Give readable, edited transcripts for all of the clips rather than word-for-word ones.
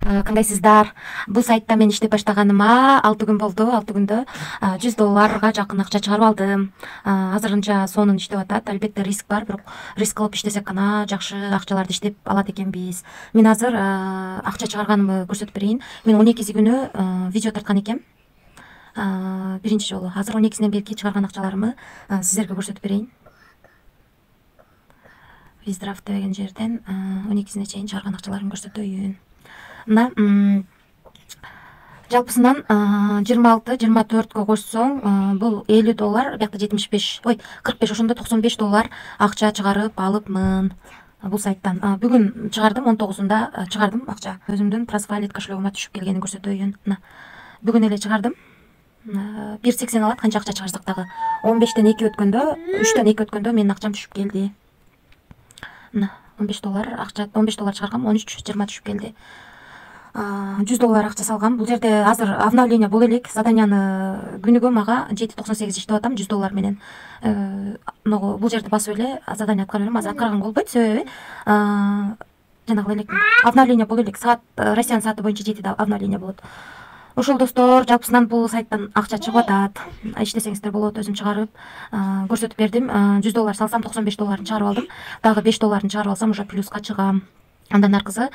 Кандайсыздар? Бул сайтта мен иштеп баштаганыма 6 күн болду. 6 күндө $100 жакын акча чыгарып алдым. Азырынча сонун иштеп атат. Албетте риск бар, бирок риск кылып иштесек гана жакшы акчаларды иштеп алат экенбиз. Мен азыр акча чыгарганымды көрсөтүп берейин. Мен 12 күнү видео тарткан экем. Биринчи жолу. Азыр 12-синен берки чыгарган акчаларымды сиздерге көрсөтүп берейин. Виздрав деген жерден 12-сине чейин чыгарган акчаларымды көрсөтөйүн. Мына жалпысынан 26-24-кө кошсоң бул $50, биякта 75, ой 45, ошондо $95 акча чыгарып алыпмын бул сайттан. Бүгүн чыгардым, 19-унда чыгардым акча. Өзүмдүн Trustwallet кошелегиме түшүп келгенин көрсөтөйүн. Мына бүгүн эле чыгардым. 1.80 алат, канча акча чыгарсак дагы. 15-тен 2 өткөндө, 3-тен 2 өткөндө менин акчам түшүп келди. Мына $15 акча, $15 чыгаргам, 13.20 түшүп келди. $100 акча салгам. Бул жерде азыр обновление боло элек. Заданияны күнүгө мага 7.98 иштеп атам $100 менен. Бул жерде басып эле задание аткара берем. Азыр аткарган болбойт, себеби жанагы элек обновление боло элек. Саат Россиянын сааты боюнча 7-де обновление болот. Ошол достор, жалпысынан бул сайттан акча чыгып атат. Иштесеңиздер болот, өзүм чыгарып көрсөтүп бердим. $100 салсам $95 чыгарып алдым. Дагы $5 чыгарып алсам уже плюска чыгам. Андан аркысы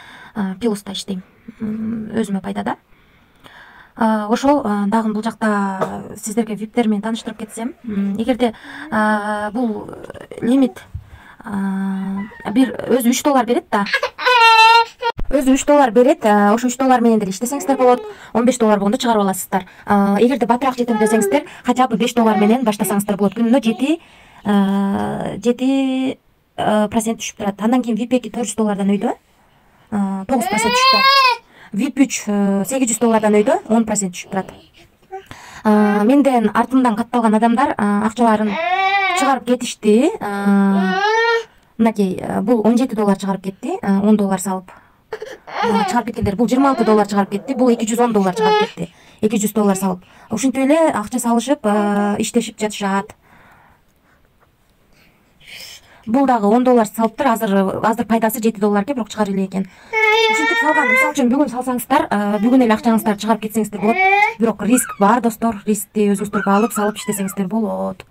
плюста иштейм. Өзүмө пайдада. Ошол дагы бул жакта сиздерге виптер менен тааныштырып кетсем, эгерде бул лимит бир өзү $3 берет да. Өзү $3 берет, ошо $3 менен деле иштесеңиздер болот, $15 болгондо чыгарып аласыздар. Эгерде батыраак жетем десеңиздер, хотя бы $5 менен баштасаңыздар болот. Күнүнө 7% түшүп турат. Андан кийин VIP 2 $400 өйдө 9% түшүп турат. VIP 3 $800 өйдө 10% түшүп турат. Менден артымдан катталган адамдар акчаларын чыгарып кетишти. Мынакей бул $17 чыгарып кетти, $10 салып. Чыгарып кеткендер бул $26 чыгарып кетти, бул $210 чыгарып кетти. $200 салып. Ушинтип эле акча салышып, иштешип жатышат. Бул дагы $10 салыптыр, азыр пайдасы $7 бирок чыгар эле экен. Ушинтип салган, мисалы үчүн бүгүн салсаңыздар, бүгүн эле акчаңыздарды чыгарып кетсеңиздер болот. Бирок риск бар, достор, рискти өзүңүздөргө алып салып иштесеңиздер болот.